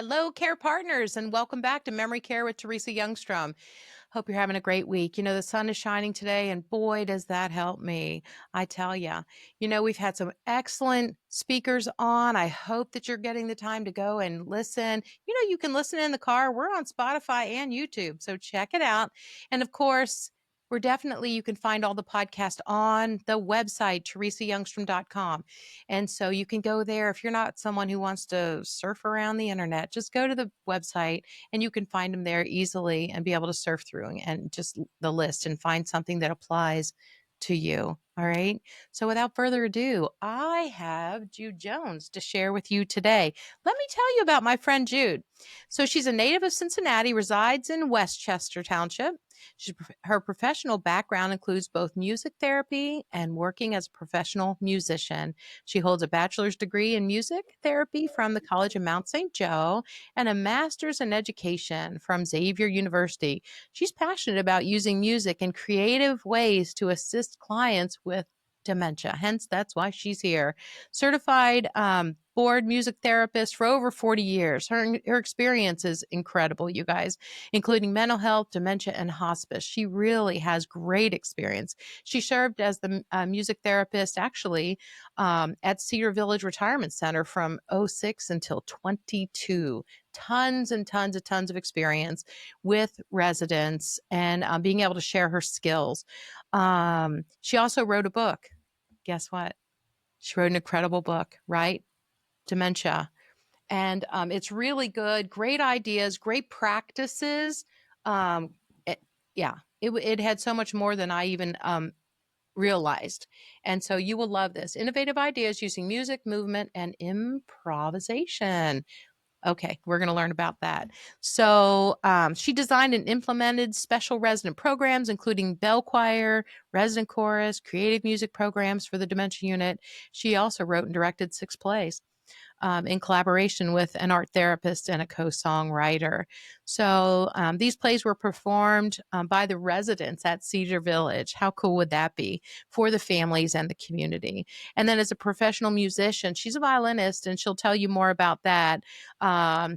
Hello, care partners, and welcome back to Memory Care with Teresa Youngstrom. Hope you're having a great week. The sun is shining today, and boy, does that help me. I tell you, we've had some excellent speakers on. I hope that you're getting the time to go and listen. You can listen in the car. We're on Spotify and YouTube, so check it out. And of course, you can find all the podcasts on the website, teresayoungstrom.com. And so you can go there. If you're not someone who wants to surf around the internet, just go to the website and you can find them there easily and be able to surf through and just the list and find something that applies to you. All right. So without further ado, I have Jude Jones to share with you today. Let me tell you about my friend Jude. So she's a native of Cincinnati, resides in West Chester Township. Her professional background includes both music therapy and working as a professional musician. She holds a bachelor's degree in music therapy from the College of Mount St. Joe and a master's in education from Xavier University. She's passionate about using music in creative ways to assist clients with dementia. Hence, that's why she's here. Certified board music therapist for over 40 years. Her experience is incredible, you guys, including mental health, dementia, and hospice. She really has great experience. She served as the music therapist, actually, at Cedar Village Retirement Center from '06 until 22. Tons and tons of experience with residents and being able to share her skills. She also wrote a book. Guess what? She wrote an incredible book, right? Dementia. And it's really good. Great ideas, great practices. It had so much more than I even realized. And so you will love this. Innovative ideas using music, movement, and improvisation. Okay, we're going to learn about that. So she designed and implemented special resident programs, including bell choir, resident chorus, creative music programs for the dementia unit. She also wrote and directed 6 plays in collaboration with an art therapist and a co-songwriter. So these plays were performed by the residents at Cedar Village. How cool would that be for the families and the community? And then as a professional musician, she's a violinist, and she'll tell you more about that.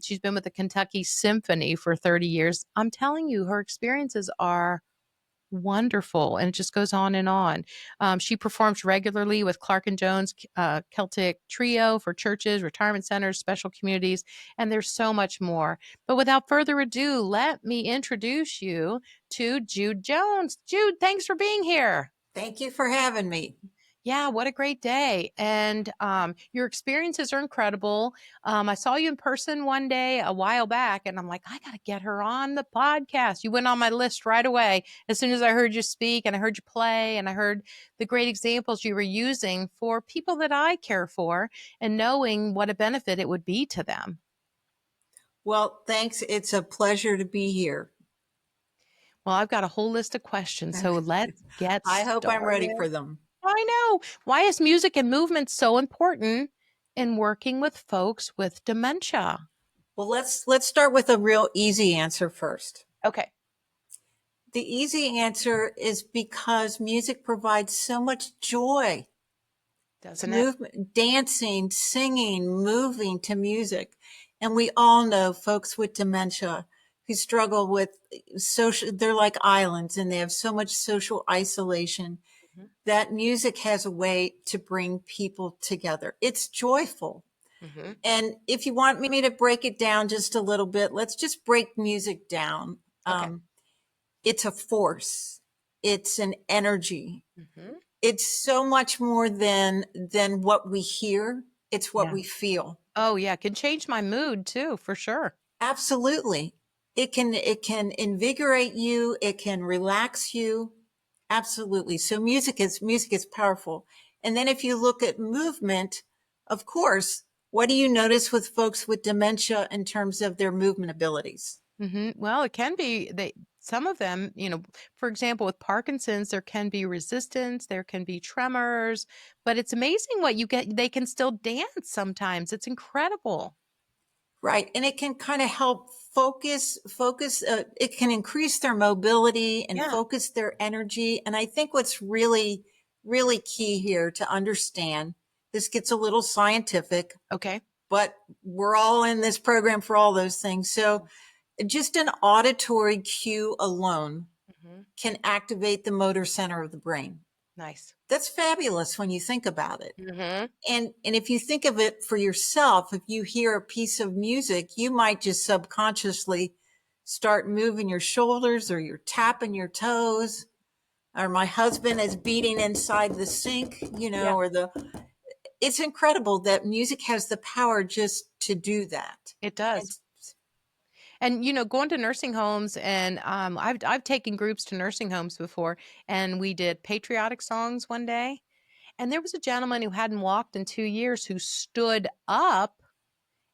She's been with the Kentucky Symphony for 30 years. I'm telling you, her experiences are wonderful, and it just goes on and on. She performs regularly with Clark and Jones Celtic Trio for churches, retirement centers, special communities, and there's so much more. But without further ado, let me introduce you to Jude Jones. Jude, thanks for being here. Thank you for having me. Yeah, what a great day. And your experiences are incredible. I saw you in person one day a while back, and I'm like, I got to get her on the podcast. You went on my list right away as soon as I heard you speak and I heard you play and I heard the great examples you were using for people that I care for and knowing what a benefit it would be to them. Well, thanks. It's a pleasure to be here. Well, I've got a whole list of questions, so let's get I hope I'm ready started. for them. I know. Why is music and movement so important in working with folks with dementia? Well, let's start with a real easy answer first. Okay. The easy answer is because music provides so much joy. Doesn't it? Movement, dancing, singing, moving to music. And we all know folks with dementia who struggle with social, they're like islands and they have so much social isolation. Mm-hmm. That music has a way to bring people together. It's joyful. Mm-hmm. And if you want me to break it down just a little bit, let's just break music down. Okay. It's a force. It's an energy. Mm-hmm. It's so much more than what we hear. It's what we feel. Oh yeah. It can change my mood too, for sure. Absolutely. It can invigorate you. It can relax you. Absolutely. So music is powerful. And then if you look at movement, of course, what do you notice with folks with dementia in terms of their movement abilities? Mm-hmm. Well, it can be some of them, for example, with Parkinson's, there can be resistance, there can be tremors, but it's amazing what you get. They can still dance sometimes. It's incredible. Right. And it can kind of help focus, it can increase their mobility and focus their energy. And I think what's really, really key here to understand, this gets a little scientific. Okay. but we're all in this program for all those things. So just an auditory cue alone Mm-hmm. can activate the motor center of the brain. Nice. That's fabulous when you think about it. Mm-hmm. And if you think of it for yourself, if you hear a piece of music, you might just subconsciously start moving your shoulders, or you're tapping your toes, or my husband is beating inside the sink, Yeah, or it's incredible that music has the power just to do that. it And does. And going to nursing homes, and I've taken groups to nursing homes before, and we did patriotic songs one day, and there was a gentleman who hadn't walked in 2 years who stood up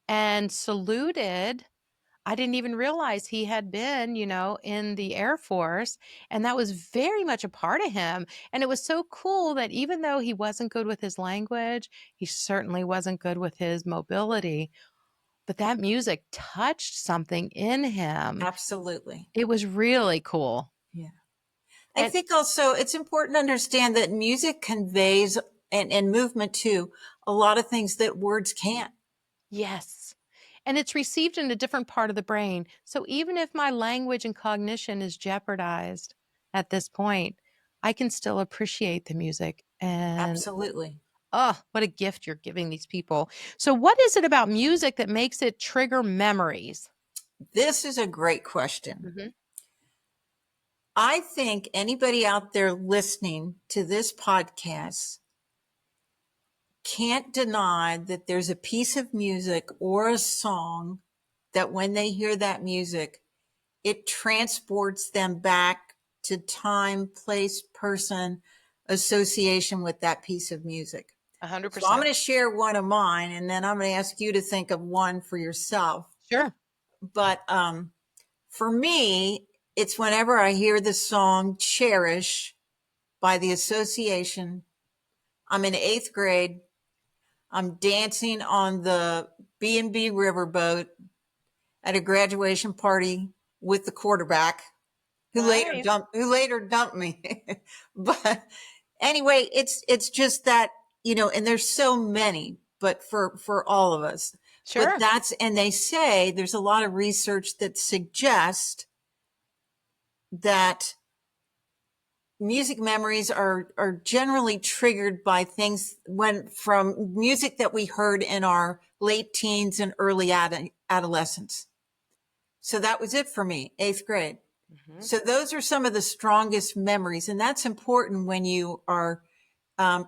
and saluted. I didn't even realize he had been, in the Air Force, and that was very much a part of him. And it was so cool that even though he wasn't good with his language, he certainly wasn't good with his mobility, but that music touched something in him. absolutely. It was really cool. Yeah. I And think also it's important to understand that music conveys, and movement too, a lot of things that words can't. yes. And it's received in a different part of the brain. So even if my language and cognition is jeopardized at this point, I can still appreciate the music. And Absolutely. oh, what a gift you're giving these people. So what is it about music that makes it trigger memories? This is a great question. Hmm. I think anybody out there listening to this podcast can't deny that there's a piece of music or a song that when they hear that music, it transports them back to time, place, person, association with that piece of music. So I'm 100%. going to share one of mine, and then I'm going to ask you to think of one for yourself. Sure. But for me, it's whenever I hear the song Cherish by the Association. I'm in 8th grade. I'm dancing on the B&B riverboat at a graduation party with the quarterback Nice. who later dumped me. But anyway, it's just that, and there's so many, but for all of us. But Sure. and they say there's a lot of research that suggests that music memories are generally triggered by things from music that we heard in our late teens and early adolescence. So that was it for me, 8th grade. Hmm. So those are some of the strongest memories. And that's important when you are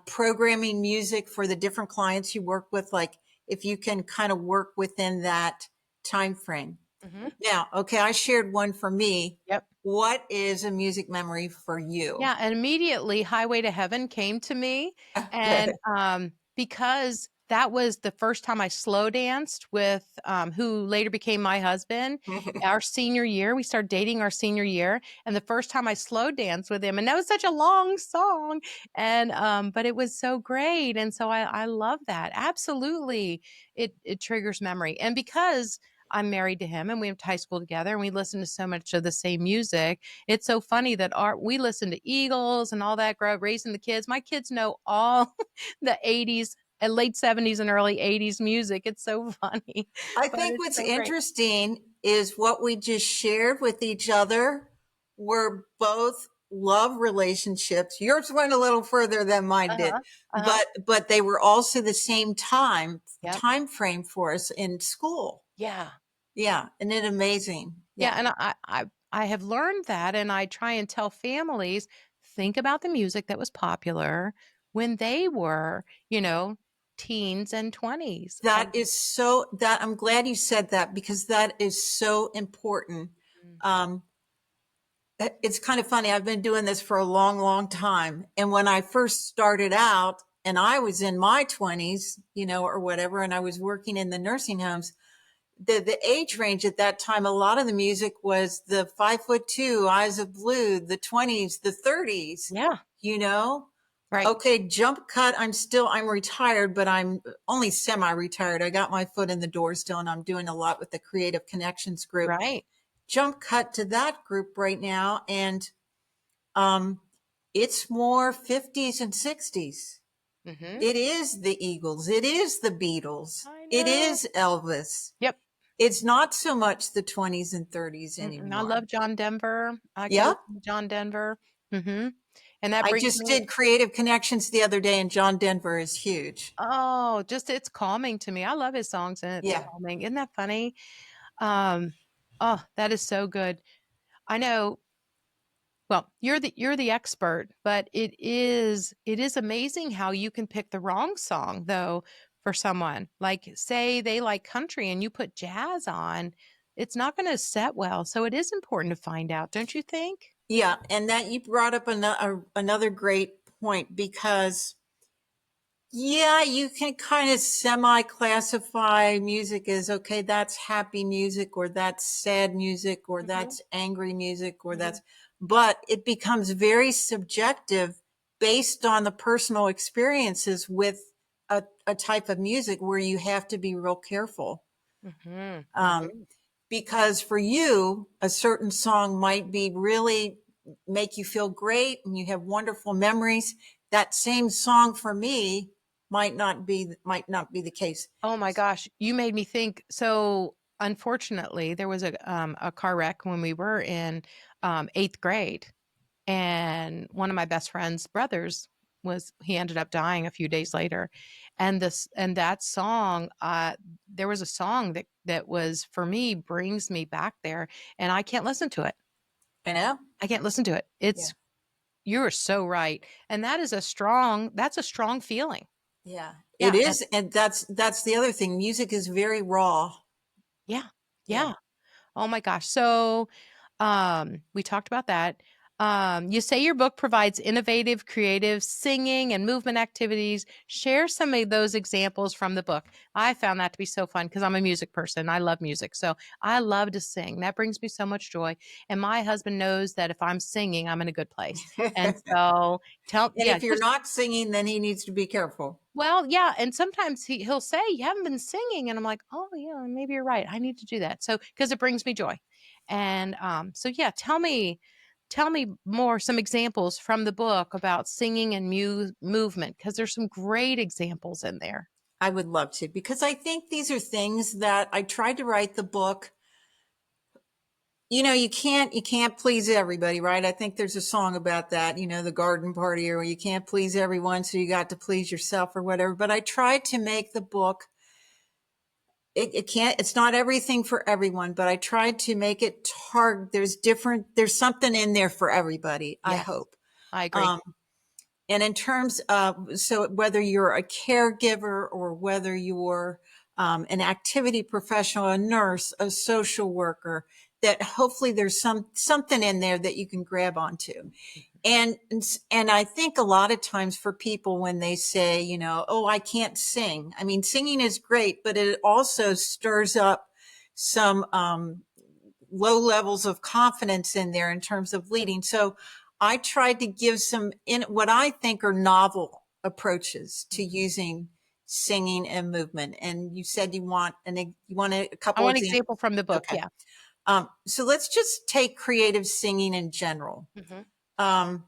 programming music for the different clients you work with, like if you can kind of work within that time frame. Hmm. Now, okay, I shared one for me. Yep. What is a music memory for you? Yeah, and immediately Highway to Heaven came to me, and, Okay. because that was the first time I slow danced with, who later became my husband, our senior year. We started dating our senior year, and the first time I slow danced with him, and that was such a long song, and, but it was so great, and so I love that. Absolutely, it triggers memory, and because I'm married to him and we went to high school together and we listen to so much of the same music, it's so funny that we listen to Eagles and all that, raising the kids. My kids know all the 80s and late 70s and early 80s music. It's so funny, I but think it's what's so great. interesting is what we just shared with each other were both love relationships. Yours went a little further than mine did, Uh-huh. Uh-huh. but they were also the same Yep. time frame for us in school. Yeah. Yeah, isn't it amazing? Yeah, Yeah. and I have learned that, and I try and tell families, think about the music that was popular when they were, teens and 20s. And That I'm glad you said that, because that is so important. mm, Um, it's kind of funny. I've been doing this for a long, long time. And when I first started out and I was in my 20s, or whatever, and I was working in the nursing homes, the age range at that time, a lot of the music was the 5'2", Eyes of Blue, the 20s, the 30s, yeah, you know? right, Okay, jump cut. I'm retired, but I'm only semi-retired. I got my foot in the door still, and I'm doing a lot with the Creative Connections group. right. Jump cut to that group right now, and um, it's more 50s and 60s. Mhm. It is the Eagles. It is the Beatles. I It know. is Elvis. Yep. It's not so much the 20s and 30s Mm-mm, I anymore. love John Denver. I could Yep. listen to John Denver. Mhm. And that I brings just me did Creative Connections the other day, and John Denver is huge. oh, just it's calming to me. I love his songs, and it's Yeah. calming. Isn't that funny? Um, oh, that is so good. I know well, you're the expert, but it is amazing how you can pick the wrong song, though, for someone. Like, say they like country and you put jazz on, it's not gonna set well, so it is important to find out, don't you think? Yeah. And that you brought up another great point because yeah, you can kind of semi-classify music as okay, that's happy music, or that's sad music, or Mhm, that's angry music, or mhm, but it becomes very subjective based on the personal experiences with a type of music where you have to be real careful. mhm, Um, mhm. because for you, a certain song might be really make you feel great and you have wonderful memories. That same song for me might not be the case. Oh my gosh, you made me think. So, unfortunately, there was a car wreck when we were in, 8th grade, and one of my best friend's brothers was he ended up dying a few days later, and that song, there was a song that was for me, brings me back there, and I can't listen to it. You know? I can't listen to it. Yeah. It's you're so right, and that's a strong feeling. Yeah. It Yeah, and is. And that's the other thing. Music is very raw. yeah, Yeah. yeah. Oh my gosh. So, we talked about that. You say your book provides innovative, creative singing and movement activities. Share some of those examples from the book. I found that to be so fun because I'm a music person. I love music. So I love to sing. That brings me so much joy. And my husband knows that if I'm singing, I'm in a good place. And And so yeah, if you're just not singing, then he needs to be careful. well, yeah, and sometimes he'll say, "You haven't been singing," and I'm like, "Oh, yeah, maybe you're right. I need to do that." So, because it brings me joy, and so yeah, tell me more, some examples from the book about singing and movement, because there's some great examples in there. I would love to because I think these are things that I tried to write the book. You can't please everybody, right? I think there's a song about that, the garden party, or you can't please everyone, so you got to please yourself or whatever. But I tried to make the book, it's not everything for everyone, but I tried to make it there's something in there for everybody, I Yes, hope. I agree. Um, and in terms of, so whether you're a caregiver or whether you're an activity professional, a nurse, a social worker, that hopefully there's something in there that you can grab onto. And and I think a lot of times for people when they say, oh, I can't sing. I mean, singing is great, but it also stirs up some low levels of confidence in there in terms of leading. So I tried to give some in what I think are novel approaches to Mhm. using singing and movement. And you said you want a I couple want examples. example from the book. Okay. Yeah. So let's just take creative singing in general. Mhm. Um,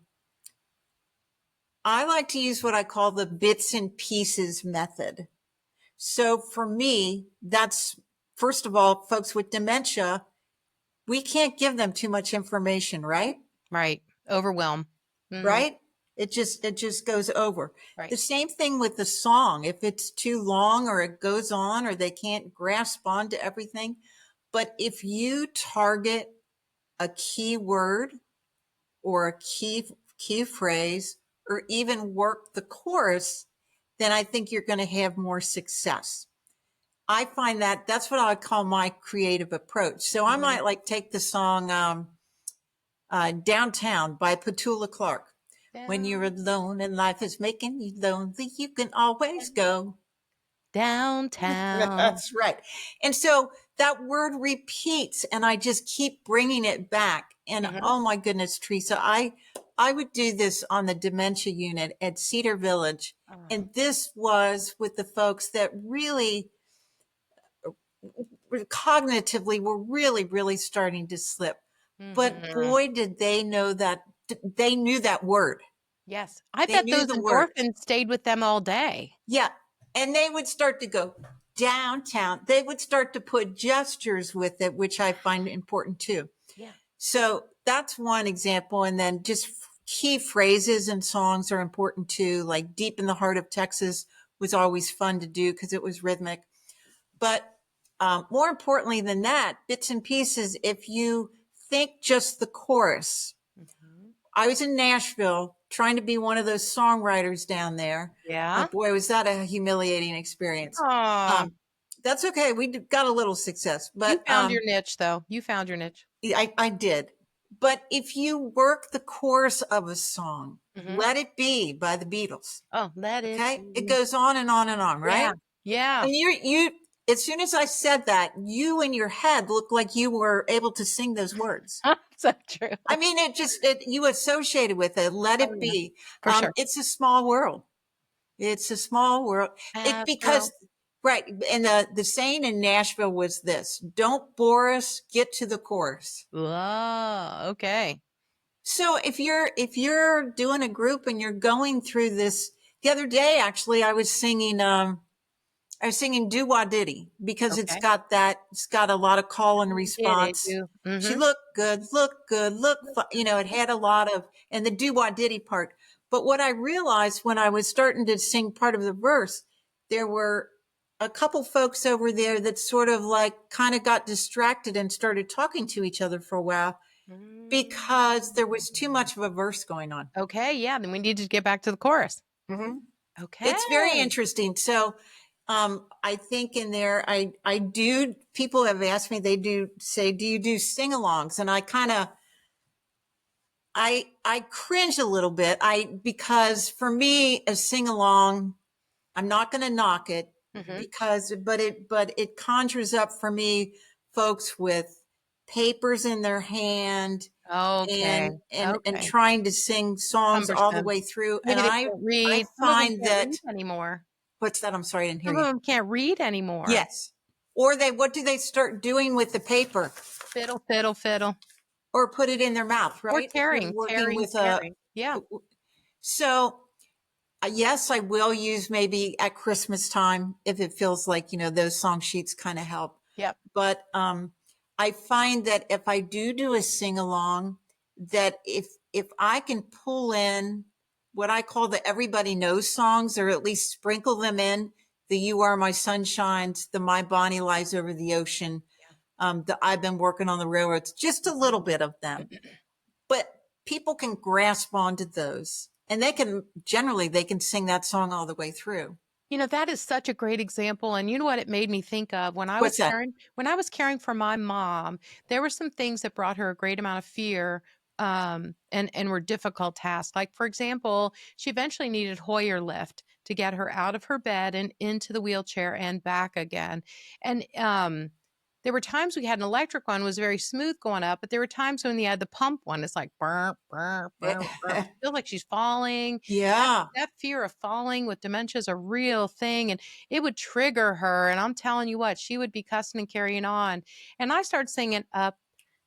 I like to use what I call the bits and pieces method. So for me, that's first of all, folks with dementia, we can't give them too much information, right? Right. Overwhelm. Mhm. Right? It just goes over. Right. The same thing with the song. If it's too long or it goes on or they can't grasp onto everything. But if you target a key word or a key phrase or even work the chorus, then I think you're going to have more success. I find that's what I call my creative approach. So I Mhm. might like take the song Downtown by Petula Clark. When you're Down, alone and life is making you lonely, you can always go. downtown. That's right. And so that word repeats, and I just keep bringing it back. And Mhm. oh my goodness, Teresa, I would do this on the dementia unit at Cedar Village, Uh, and this was with the folks that really cognitively were really, really starting to slip. But mhm. boy, did they know that they knew that word. Yes. I They bet knew those the words. endorphins stayed with them all day. Yeah. And they would start to go downtown. They would start to put gestures with it, which I find important too. Yeah. So that's one example. And then just key phrases and songs are important too. Like Deep in the Heart of Texas was always fun to do because it was rhythmic. But more importantly than that, bits and pieces, if you think just the chorus. Mhm. I was in Nashville trying to be one of those songwriters down there. Yeah. Boy, was that a humiliating experience. Aw. Um, that's okay. We got a little success, You but found your niche, though. You found your niche. I did. But if you work the chorus of a song, Mhm. Let It Be by the Beatles, Oh, let it okay? It be. goes on and on and on, Yeah. right? Yeah. And as soon as I said that, you in your head looked like you were able to sing those words. So true. I mean, you associated with it. Let Oh, it yeah. be. For sure. It's a small world. It's a small world. After Because, all. right. And the saying in Nashville was this: don't bore us, get to the chorus. Oh, okay. So if you're doing a group and you're going through this, the other day, actually, I was singing Do Wah Diddy because Okay. it's got a lot of call and Did it response. do? She Mhm. looked good, it had a lot of, and the Do Wah Diddy part. But what I realized when I was starting to sing part of the verse, there were a couple folks over there that sort of like kind of got distracted and started talking to each other for a while because there was too Mm. much of a verse going on. Okay, yeah, then we need to get back to the chorus. Mhm. It's very Okay. interesting. So, I think in there, I do, people have asked me, they do say, do you do sing-alongs? And I cringe a little bit. Because for me, a sing-along, I'm not going to knock it Mhm. but it conjures up for me folks with papers in their hand Okay. and Okay. trying to sing songs all the Cumbersome. way through. And Maybe they can't I read. Some of them find can't that, read anymore. what's that? I'm sorry, I didn't hear Some of you. them can't read anymore. Yes. Or what do they start doing with the paper? Fiddle, fiddle, fiddle. Or put it in their mouth, Or right? If you're tearing, working tearing, with tearing. Yeah. so yes, I will use maybe at Christmas time if it feels like, those song sheets kind of help. Yep. But I find that if I do a sing along, that if I can pull in what I call the everybody knows songs, or at least sprinkle them in, the You Are My Sunshines, the My Bonnie Lies Over the Ocean, the I've Been Working on the Railroads, just a little bit of them. But people can grasp onto those, and they can sing that song all the way through. That is such a great example, and you know what it made me think of? What's that? When I was caring for my mom, there were some things that brought her a great amount of fear, and were difficult tasks. Like, for example, she eventually needed Hoyer lift to get her out of her bed and into the wheelchair and back again. And, there were times we had an electric one, was very smooth going up, but there were times when we had the pump one, it's like, "Burr, burr, burr, burr." She feels like she's falling. That Yeah. that fear of falling with dementia is a real thing, and it would trigger her, and I'm telling you what, she would be cussing and carrying on, and I started singing, "Up,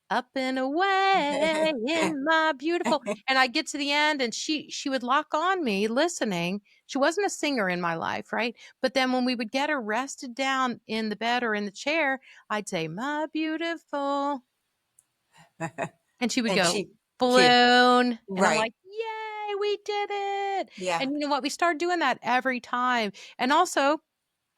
up and away in my beautiful," and I get to the end, and she would lock on me listening. She wasn't a singer in my life, right? But then when we would get her rested down in the bed or in the chair, I'd say, "My beautiful," and she would And go, she, "Balloon," and I'm right. like, "Yay, we did it." Yeah, And you know what? We started doing that every time. And also,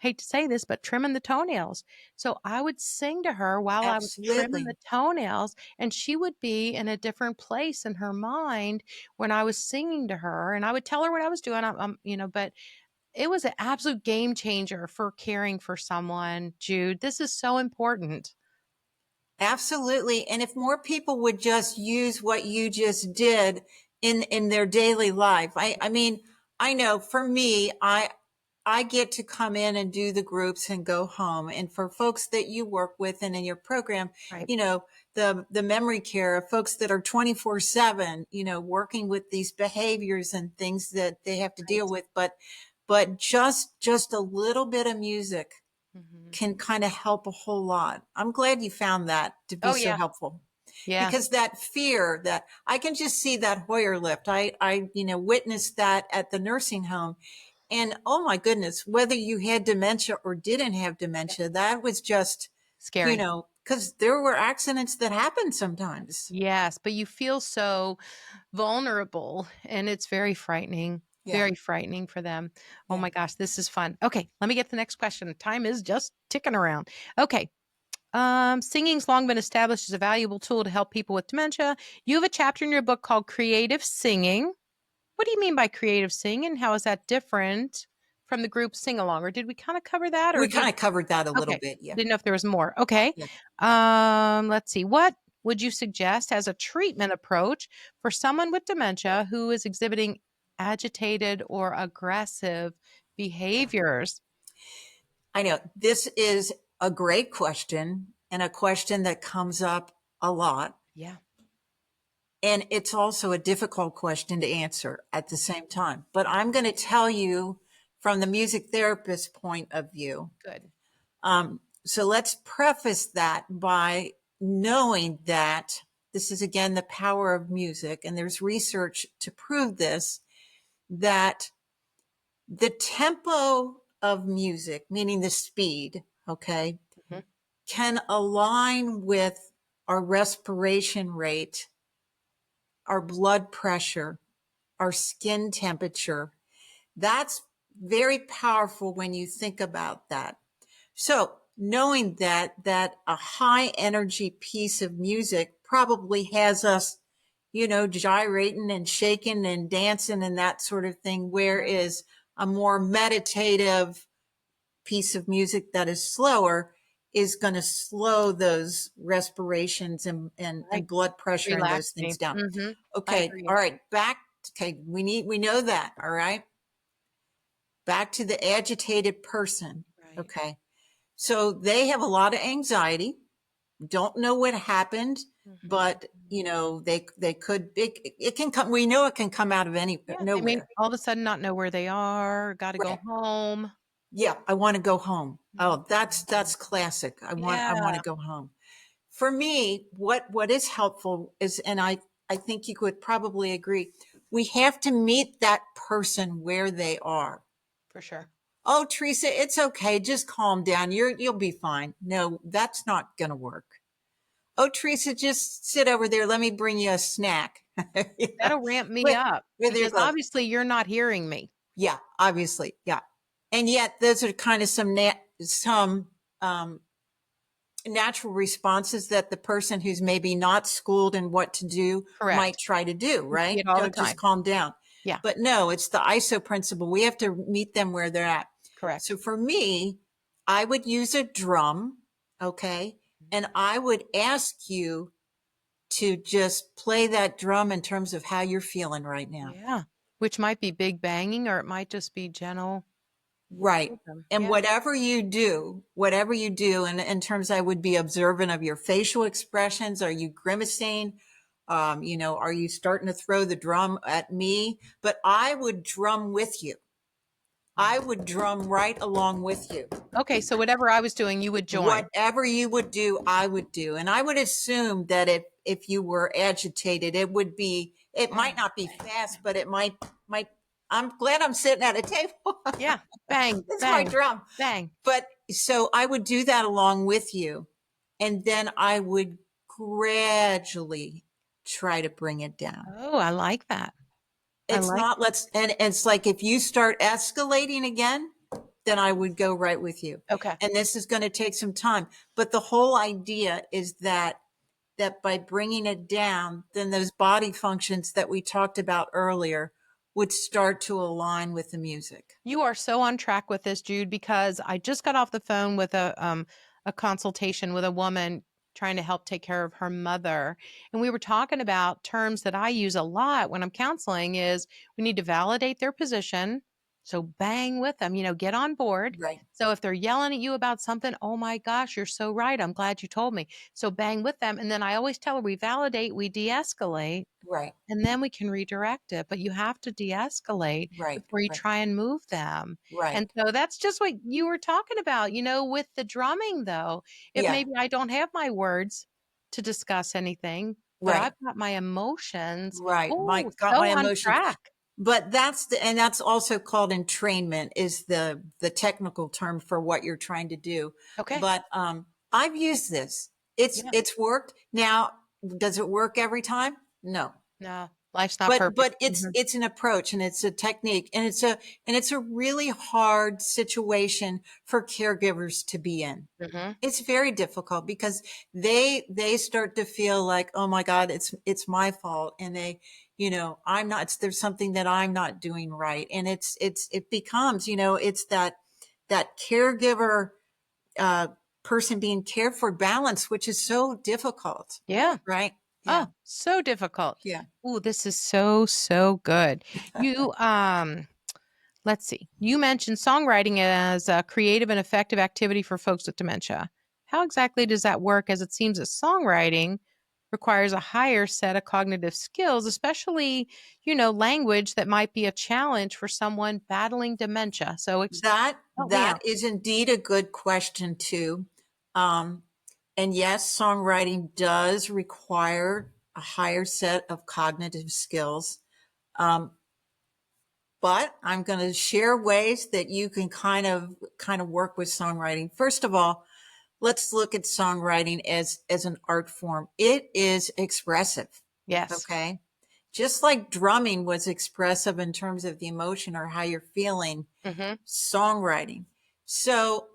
hate to say this, but trimming the toenails. So I would sing to her while I was trimming absolutely. the toenails, and she would be in a different place in her mind when I was singing to her, and I would tell her what I was doing. But it was an absolute game changer for caring for someone, Jude. This is so important. Absolutely. And if more people would just use what you just did in their daily life. I mean, I know for me, I get to come in and do the groups and go home. And for folks that you work with and in your program, Right. the memory care of folks that are 24/7, working with these behaviors and things that they have to deal Right. with. But just a little bit of music Mhm. can kind of help a whole lot. I'm glad you found that to be Oh, so yeah. helpful. Yeah. because that fear that I can just see that Hoyer lift. Witnessed that at the nursing home. And oh my goodness, whether you had dementia or didn't have Yep. dementia, that was just, Scary. because there were accidents that happened sometimes. Yes, but you feel so vulnerable, and it's Yeah. very frightening for them. Oh Yeah. my gosh, this is fun. Okay, let me get the next question. Time is just ticking around. Okay. Singing's long been established as a valuable tool to help people with dementia. You have a chapter in your book called Creative Singing. What do you mean by creative singing? How is that different from the group sing along? Or did we kind of cover that? Or We did kind of covered that a little Okay. bit. Yeah. Didn't know if there was more. Okay. Yeah. Let's see. What would you suggest as a treatment approach for someone with dementia who is exhibiting agitated or aggressive behaviors? I know this is a great question and a question that comes up a lot. Yeah. And it's also a difficult question to answer at the same time. But I'm going to tell you from the music therapist point of view. Good. So let's preface that by knowing that this is again the power of music, and there's research to prove this, that the tempo of music, meaning the speed, okay, Mhm. can align with our respiration rate, our blood pressure, our skin temperature. That's very powerful when you think about that. So knowing that a high energy piece of music probably has us, gyrating and shaking and dancing and that sort of thing, whereas a more meditative piece of music that is slower is going to slow those respirations and Right. blood pressure and those Relax things me. down. I Okay. agree. All right. Okay. We know that. All right. Back to the agitated person. Right. Okay. So they have a lot of anxiety, don't know what happened, Mhm. but they could, it can come, we know it can come out of Yeah, they may nowhere. all of a sudden not know where they are, gotta go Right. home. Yeah. I want to go home. Oh, Mhm. that's classic. I want Yeah, to go home. For me, what is helpful is, and I think you could probably agree, we have to meet that person where they are. for sure. Oh, Teresa, it's okay. Just calm down. You'll be fine. No, that's not going to work. Oh, Teresa, just sit over there. Let me bring you a snack. Yeah. That'll ramp me With, up with your because gloves. obviously you're not hearing me. Yeah, obviously. Yeah. And yet those are kind of some um, natural responses that the person who's maybe not schooled in what to do might Correct. try to do, We see right? it all the Don't just time. calm down. Yeah, But no, it's the ISO principle. We have to meet them where they're at. correct. So for me, I would use a drum, okay? And I would ask you to just play that drum in terms of how you're feeling right now. Yeah, which might be big banging or it might just be gentle Right. rhythm. And Yeah, whatever you do, and in terms, I would be observant of your facial expressions. Are you grimacing? Are you starting to throw the drum at me? But I would drum with you. yeah. I would drum right along with you. Okay, so whatever I was doing, you would join. Whatever you would do, I would do. And I would assume that if you were agitated, it might Bang, not be bang, fast, bang. but it might. I'm glad I'm sitting at a table. Yeah, bang, It's my bang, drum. bang. But so I would do that along with you. And then I would gradually try to bring it down. Oh, I like that. I It's like not, and it's like if you start escalating again, then I would go right with you. Okay. And this is going to take some time. But the whole idea is that by bringing it down, then those body functions that we talked about earlier would start to align with the music. You are so on track with this, Jude, because I just got off the phone with a consultation with a woman trying to help take care of her mother. And we were talking about terms that I use a lot when I'm counseling is we need to validate their position. So bang with them, get on board. Right. So if they're yelling at you about something, oh my gosh, you're so right. I'm glad you told me. So bang with them. And then I always tell her we validate, we de-escalate. Right. And then we can redirect it, but you have to de-escalate Right. before you Right. try and move them. Right. And so that's just what you were talking about, with the drumming though. If Yeah. maybe I don't have my words, to discuss anything, but Right. I've got my emotions, Right. oh, Got so my on emotion. track. But that's also called entrainment is the technical term for what you're trying to do. Okay. But I've used this. Yeah. It's worked. Now, does it work every time? No. No, life's not But perfect. it's Mhm. it's an approach and it's a technique and it's a really hard situation for caregivers to be in. Mhm. It's very difficult because they start to feel like, oh my God, it's my fault. And they, I'm not, there's something that I'm not doing right. And it becomes, it's that caregiver, uh, person being cared for balance, which is so difficult. Yeah. Right. Yeah. Oh, so difficult. Yeah. Ooh, this is so, so good. You, let's see. You mentioned songwriting as a creative and effective activity for folks with dementia. How exactly does that work? As it seems that songwriting requires a higher set of cognitive skills, especially, language that might be a challenge for someone battling dementia. So help me That out. is indeed a good question too. Um, and yes, songwriting does require a higher set of cognitive skills. Um, but I'm going to share ways that you can kind of work with songwriting. First of all, let's look at songwriting as an art form. It is expressive. Yes. Okay. Just like drumming was expressive in terms of the emotion or how you're feeling, Hmm. songwriting. So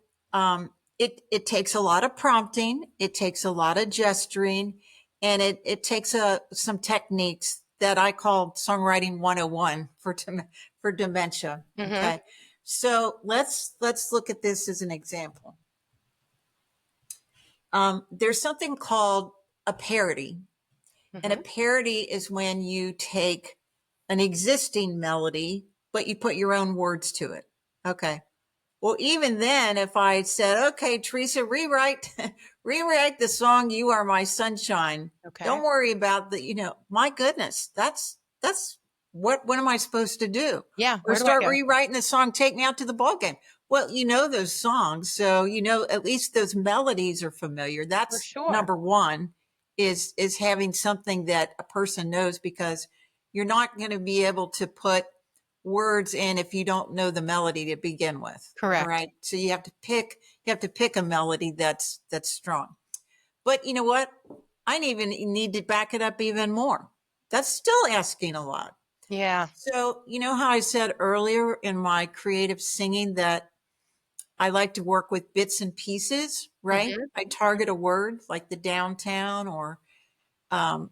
it takes a lot of prompting, it takes a lot of gesturing, and it takes some techniques that I call songwriting 101 for dementia. Hmm. Okay, so let's look at this as an example. There's something called a parody, and a Hmm. parody is when you take an existing melody but you put your own words to it. Okay. Well, even then, if I said, okay, Teresa, rewrite the song, You Are My Sunshine. Okay. Don't worry about my goodness, that's what am I supposed to do? Yeah. Or Where do I start go? rewriting the song, Take Me Out to the Ball Game. Well, you know those songs. So, at least those melodies are familiar. For That's sure. number one is having something that a person knows because you're not going to be able to put words in if you don't know the melody to begin with. All Correct. right. So you have to pick a melody that's strong. But you know what? I even need to back it up even more. That's still asking a lot. Yeah. So, you know how I said earlier in my creative singing that I like to work with bits and pieces, right? Hmm. I target a word like the downtown or um,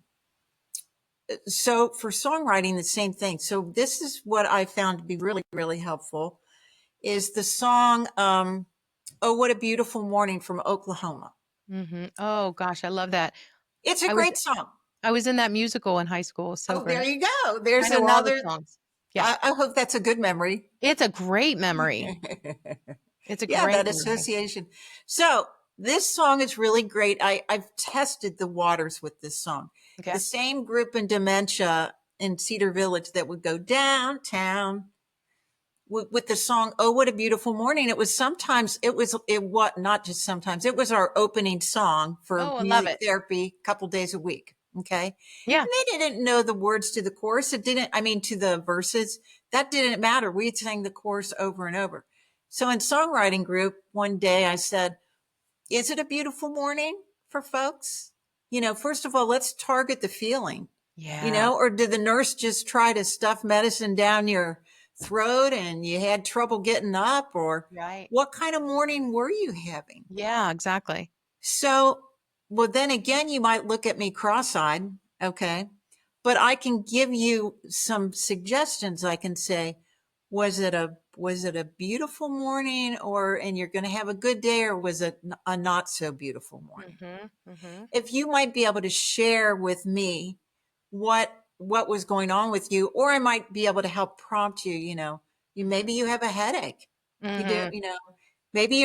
so for songwriting, the same thing. So this is what I found to be really, really helpful is the song "Oh What a Beautiful Morning" from Oklahoma. Hmm. Oh gosh, I love that. It's a I was great song. I was in that musical in high school. So Oh, there great. you go. I There's know all the another. songs. Yeah. I hope that's a good memory. It's a great memory. It's a Yeah, great that memory. association. So this song is really great. I've tested the waters with this song. The Okay. same group in Dementia in Cedar Village that would go downtown with the song "Oh What a Beautiful Morning." It what not just sometimes it was our opening song for Oh, I love music it. therapy a couple days a week. Okay, and Yeah. they didn't know the words to the chorus. It didn't. I mean, to the verses. That didn't matter. We sang the chorus over and over. So in songwriting group one day, I said, "Is it a beautiful morning for folks? First of all, let's target the feeling." Yeah. Or did the nurse just try to stuff medicine down your throat and you had trouble getting up? Or Right. what kind of morning were you having? Yeah, exactly. So, well, then again, you might look at me cross eyed. Okay. But I can give you some suggestions. I can say, was it a beautiful morning and you're going to have a good day, or was it a not so beautiful morning? Mhm. Mhm. If you might be able to share with me what was going on with you, or I might be able to help prompt you, maybe you have a headache. You do, Mhm. maybe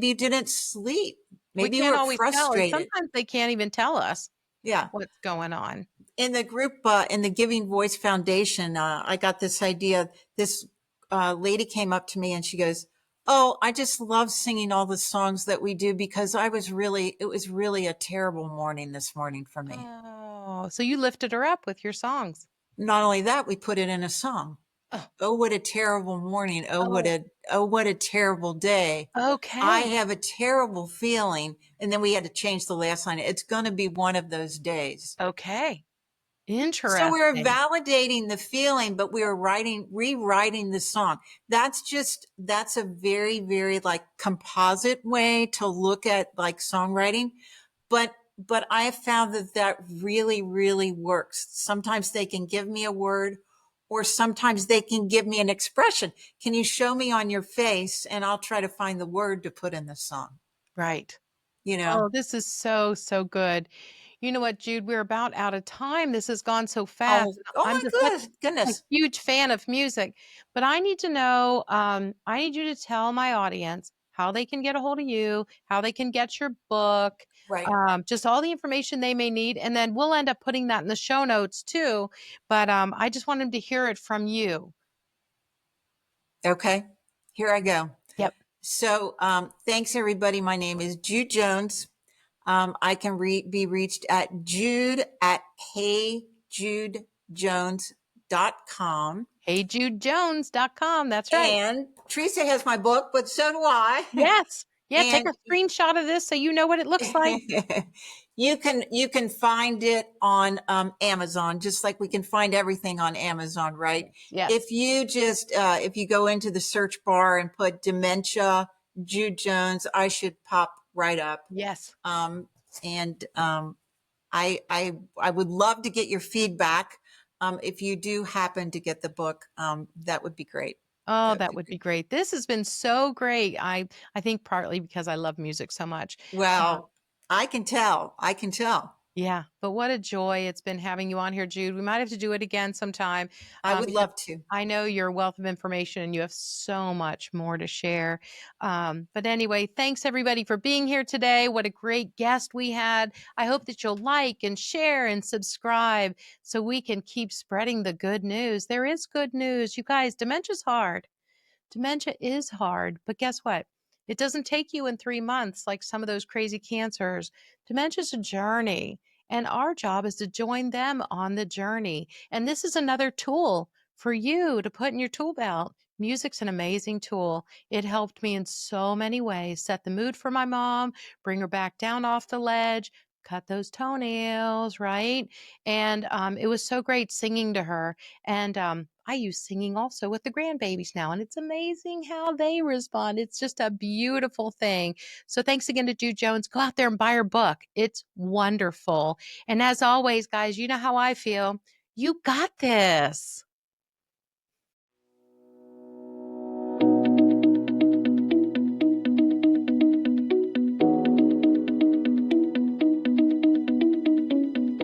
you didn't sleep. We Maybe you can't were always tell, and frustrated. sometimes they can't even tell us Yeah. what's going on. In the group, in the Giving Voice Foundation, I got this idea. This lady came up to me and she goes, Oh, I just love singing all the songs that we do because it was really a terrible morning this morning for me. Oh, so you lifted her up with your songs. Not only that, we put it in a song. Oh, Oh, what a terrible morning. oh, Oh, what a terrible day. I okay. have a terrible feeling. And then we had to change the last line. It's going to be one of those days. Okay. So we're Interesting. validating the feeling, but we are rewriting the song. That's a very, very like composite way to look at like songwriting. But I have found that that really, really works. Sometimes they can give me a word, or sometimes they can give me an expression. Can you show me on your face? And I'll try to find the word to put in the song, Right. you know? Oh, this is so, so good. You know what, Jude? We're about out of time. This has gone so fast. Oh, oh I'm my just such a goodness. huge fan of music, but I need to know, I need you to tell my audience how they can get a hold of you, how they can get your book, Right. just all the information they may need, and then we'll end up putting that in the show notes too. But I just want them to hear it from you. Okay. Here I go. Yep. So, thanks everybody. My name is Jude Jones. I can be reached at heyjudejones.com. HeyJudeJones.com. That's right. And Teresa has my book, but so do I. Yes. Yeah. Take And a screenshot of this so you know what it looks like. you can find it on Amazon, just like we can find everything on Amazon, right? Yes. If you just if you go into the search bar and put dementia Jude Jones, I should pop right up. Yes. Um, and I would love to get your feedback. If you do happen to get the book, that would be great. Oh, That would that be would be great. great. This has been so great. I think partly because I love music so much. Uh, Well, I can tell. I can tell. yeah, but what a joy it's been having you on here, Jude. We might have to do it again sometime, I would because love to. I know you're a wealth of information and you have so much more to share. But anyway, thanks everybody for being here today. What a great guest we had. I hope that you'll like and share and subscribe so we can keep spreading the good news. There is good news. You guys, dementia's hard. Dementia is hard, but guess what? It doesn't take you in 3 months like some of those crazy cancers. Dementia's a journey, and our job is to join them on the journey. And this is another tool for you to put in your tool belt. Music's an amazing tool. It helped me in so many ways set the mood for my mom, bring her back down off the ledge, cut those toenails, right? And it was so great singing to her. And I use singing also with the grandbabies now, and it's amazing how they respond. It's just a beautiful thing. So thanks again to Jude Jones. Go out there and buy her book. It's wonderful. And as always, guys, you know how I feel. You got this.